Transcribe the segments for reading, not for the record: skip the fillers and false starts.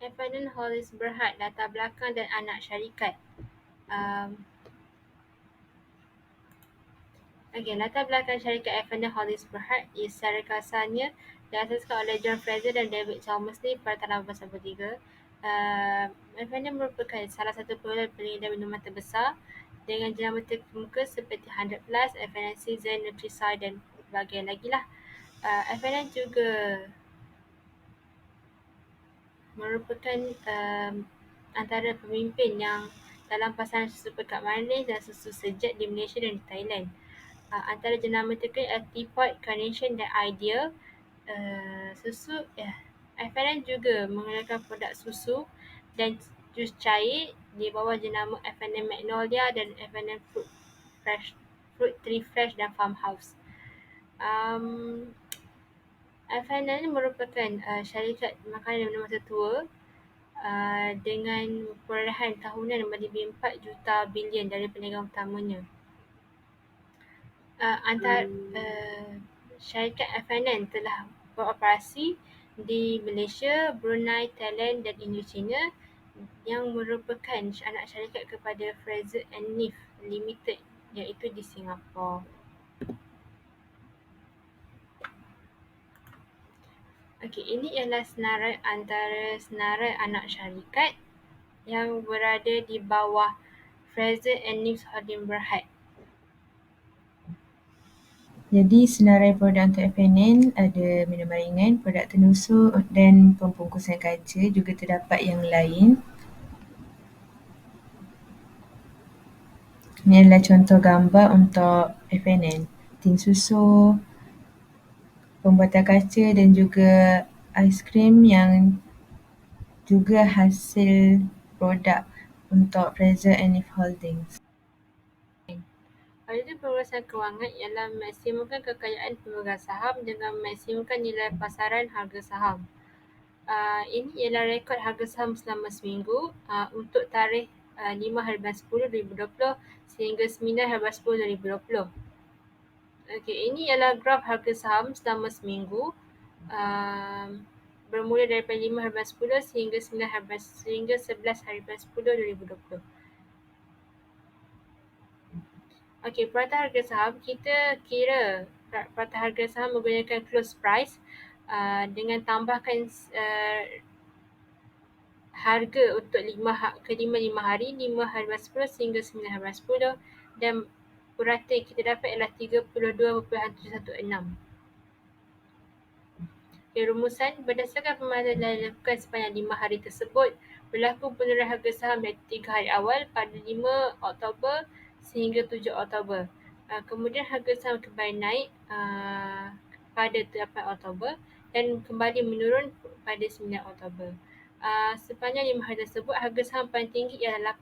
Evander Hollis Berhad, latar belakang dan anak syarikat. Latar belakang syarikat Evander Hollis Berhad secara kasarnya diasaskan oleh John Fraser dan David Chalmers pada tahun 1893. Evander merupakan salah satu pengedar minuman terbesar dengan jenama terkemuka seperti 100 Plus, Evander Season, Nutriside dan bahagian lagi lah. Evander juga merupakan antara pemimpin yang dalam pasaran susu pekat manis dan susu sejat di Malaysia dan di Thailand. Antara jenama terkenal adalah Teapot, Carnation dan Ideal. F&N juga mengeluarkan produk susu dan jus cair di bawah jenama F&N Magnolia dan F&N Fruit Tree Fresh dan Farmhouse. F&N merupakan syarikat makanan minuman tertua dengan perolehan tahunan lebih 4 juta bilion dari perniagaan utamanya. Syarikat F&N telah beroperasi di Malaysia, Brunei, Thailand dan Indochina yang merupakan anak syarikat kepada Fraser and Neff Limited iaitu di Singapura. Ini ialah senarai antara senarai anak syarikat yang berada di bawah Fraser and Neff Holding Berhad. Jadi senarai produk untuk F&N ada minuman ringan, produk tenusuk dan pembungkusan kaca. Juga terdapat yang lain. Ini adalah contoh gambar untuk F&N. Tin susu, pembuatan kaca dan juga aiskrim yang juga hasil produk untuk Fraser and Neff Holdings. Pada pengurusan kewangan ialah maksimumkan kekayaan pemegang saham dengan maksimumkan nilai pasaran harga saham. Ini ialah rekod harga saham selama seminggu untuk tarikh 5/10/2020 sehingga 9/10/2020. Ini ialah graf harga saham selama seminggu bermula daripada 5/10 sehingga 11/10/2020. Perataan harga saham, kita kira perataan harga saham menggunakan close price dengan tambahkan harga untuk 5 hari, 5/10 sehingga 9/10 dan purata yang kita dapat ialah 32.716. Rumusan berdasarkan pemanasan yang dilakukan sepanjang 5 hari tersebut, berlaku penurunan harga saham dari 3 hari awal pada 5 Oktober sehingga 7 Oktober. Kemudian harga saham kembali naik pada 8 Oktober dan kembali menurun pada 9 Oktober. Sepanjang 5 hari tersebut, harga saham paling tinggi ialah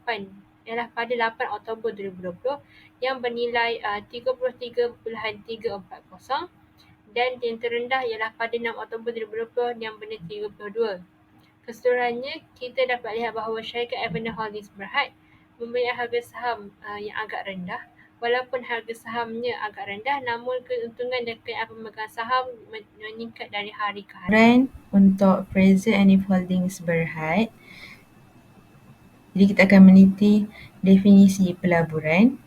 pada 8 Oktober 2020 yang bernilai 33.340 dan yang terendah ialah pada 6 Oktober 2020 yang bernilai 32. Keseluruhannya, kita dapat lihat bahawa syarikat Evander Holdings Berhad mempunyai harga saham yang agak rendah. Walaupun harga sahamnya agak rendah, namun keuntungan dan kekayaan pemegang saham meningkat dari hari ke hari. Brand untuk Fraser and Neff Holdings Berhad. Jadi kita akan meneliti definisi pelaburan.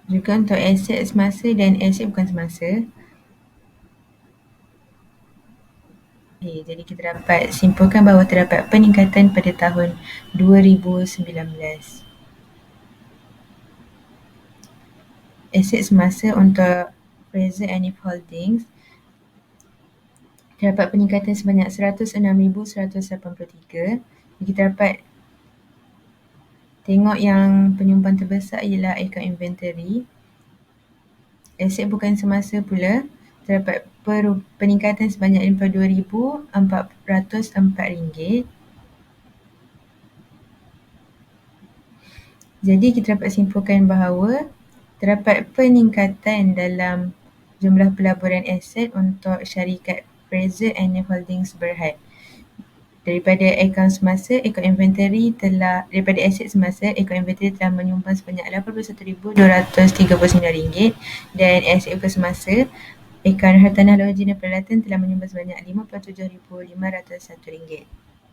Juga untuk aset semasa dan aset bukan semasa. Jadi kita dapat simpulkan bahawa terdapat peningkatan pada tahun 2019. Aset semasa untuk Fraser and Neff Holdings terdapat peningkatan sebanyak 106,183. Kita dapat tengok yang penyumbang terbesar ialah akaun inventory. Aset bukan semasa pula terdapat peningkatan sebanyak RM52,404. Jadi kita dapat simpulkan bahawa terdapat peningkatan dalam jumlah pelaburan aset untuk syarikat Fraser and Neff Holdings Berhad. Daripada akaun semasa, akaun inventory daripada aset semasa, akaun inventory telah menyumbang sebanyak RM81,239 dan aset bukan semasa Akaun hartanah login dan peralatan telah menyumbang sebanyak RM57,501.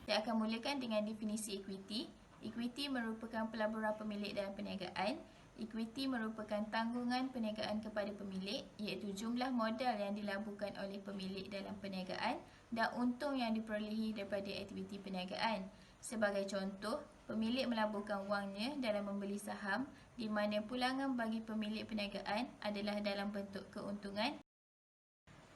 Saya akan mulakan dengan definisi ekuiti. Ekuiti merupakan pelaburan pemilik dalam perniagaan. Ekuiti merupakan tanggungan perniagaan kepada pemilik, iaitu jumlah modal yang dilaburkan oleh pemilik dalam perniagaan dan untung yang diperolehi daripada aktiviti perniagaan. Sebagai contoh, pemilik melaburkan wangnya dalam membeli saham, di mana pulangan bagi pemilik perniagaan adalah dalam bentuk keuntungan.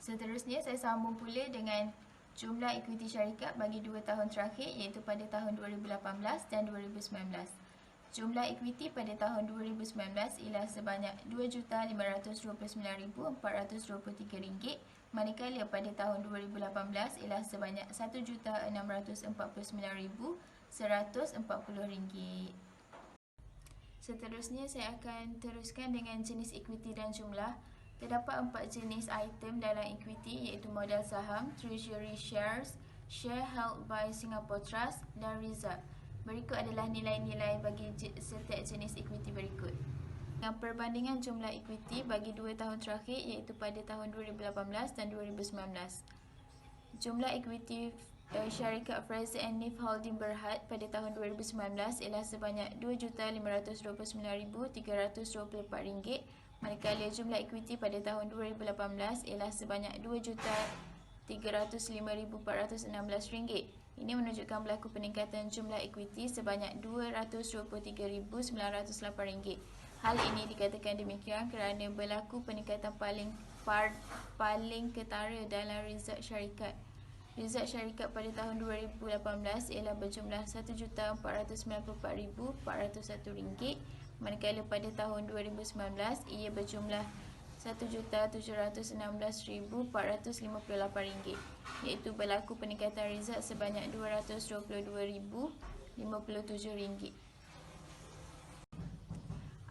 Seterusnya, saya sambung pula dengan jumlah ekuiti syarikat bagi 2 tahun terakhir, iaitu pada tahun 2018 dan 2019. Jumlah ekuiti pada tahun 2019 ialah sebanyak RM2,529,423, manakala pada tahun 2018 ialah sebanyak RM1,649,140. Seterusnya, saya akan teruskan dengan jenis ekuiti dan jumlah. Terdapat 4 jenis item dalam ekuiti, iaitu modal saham, treasury shares, share held by Singapore Trust dan result. Berikut adalah nilai-nilai bagi setiap jenis ekuiti berikut. Dengan perbandingan jumlah ekuiti bagi 2 tahun terakhir, iaitu pada tahun 2018 dan 2019. Jumlah ekuiti syarikat Fraser and Neff Holding Berhad pada tahun 2019 ialah sebanyak RM2,529,324, manakala jumlah ekuiti pada tahun 2018 ialah sebanyak RM2,305,416. Ini menunjukkan berlaku peningkatan jumlah ekuiti sebanyak RM223,908. Hal ini dikatakan demikian kerana berlaku peningkatan paling ketara dalam result syarikat. Result syarikat pada tahun 2018 ialah berjumlah RM1,494,401, manakala pada tahun 2019 ia berjumlah RM1,716,458, iaitu berlaku peningkatan result sebanyak RM222,057.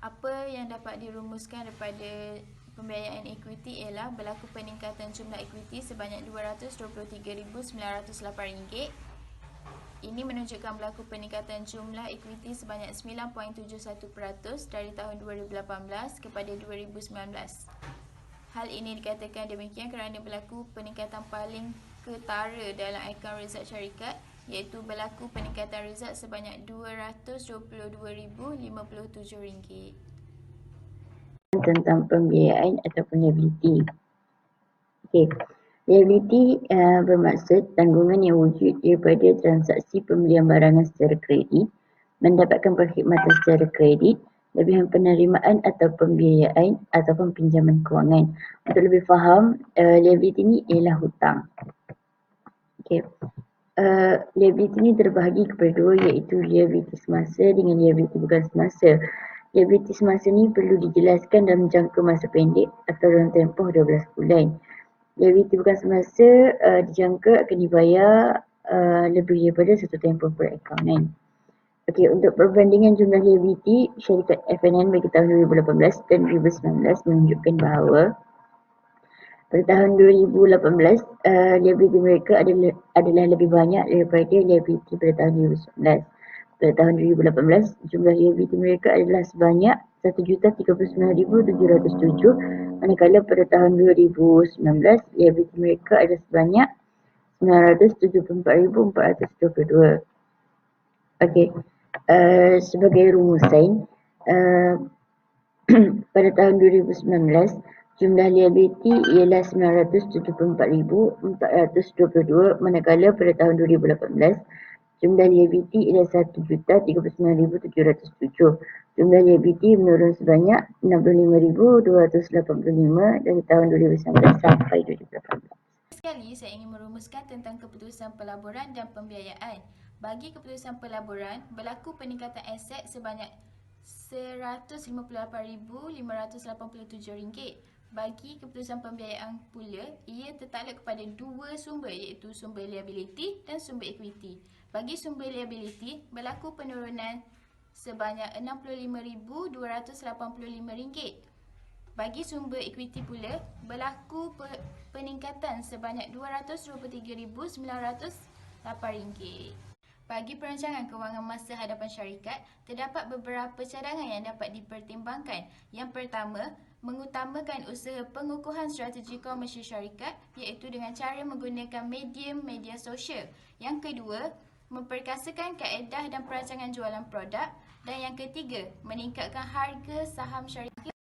Apa yang dapat dirumuskan daripada pembiayaan ekuiti ialah berlaku peningkatan jumlah ekuiti sebanyak RM223,908. Ini menunjukkan berlaku peningkatan jumlah ekuiti sebanyak 9.71% dari tahun 2018 kepada 2019. Hal ini dikatakan demikian kerana berlaku peningkatan paling ketara dalam akaun result syarikat, iaitu berlaku peningkatan result sebanyak RM222,057. Tentang pembiayaan ataupun liability. Okey. Liability bermaksud tanggungan yang wujud daripada transaksi pembelian barangan secara kredit, mendapatkan perkhidmatan secara kredit, lebihan penerimaan atau pembiayaan ataupun pinjaman kewangan. Untuk lebih faham, liability ni ialah hutang. Okey. Liability ni terbahagi kepada dua, iaitu liability semasa dengan liability bukan semasa. Liability semasa ni perlu dijelaskan dalam jangka masa pendek atau dalam tempoh 12 bulan. Liability bukan semasa dijangka akan dibayar lebih daripada satu tempoh perakaunan. Okey, untuk perbandingan jumlah liability syarikat FNN bagi tahun 2018 dan 2019 menunjukkan bahawa pada tahun 2018 liability mereka adalah lebih banyak daripada liability pada tahun 2019. Pada tahun 2018 jumlah liability mereka adalah sebanyak 1,039,707, manakala pada tahun 2019 liability mereka adalah sebanyak 974,422. Okey, sebagai rumusan, pada tahun 2019 jumlah liability ialah 974,422, manakala pada tahun 2018 jumlah liability ialah 1,039,707. Jumlah liability menurun sebanyak 65,285 dari tahun 2019 sampai 2018. Sekali saya ingin merumuskan tentang keputusan pelaburan dan pembiayaan. Bagi keputusan pelaburan, berlaku peningkatan aset sebanyak RM158,587. Bagi keputusan pembiayaan pula, ia tertakluk kepada dua sumber, iaitu sumber liability dan sumber ekuiti. Bagi sumber liability, berlaku penurunan sebanyak RM65,285. Bagi sumber ekuiti pula, berlaku peningkatan sebanyak RM223,908. Bagi perancangan kewangan masa hadapan syarikat, terdapat beberapa cadangan yang dapat dipertimbangkan. Yang pertama, mengutamakan usaha pengukuhan strategi komersial syarikat iaitu dengan cara menggunakan medium media sosial. Yang kedua, memperkasakan kaedah dan perancangan jualan produk. Dan yang ketiga, meningkatkan harga saham syarikat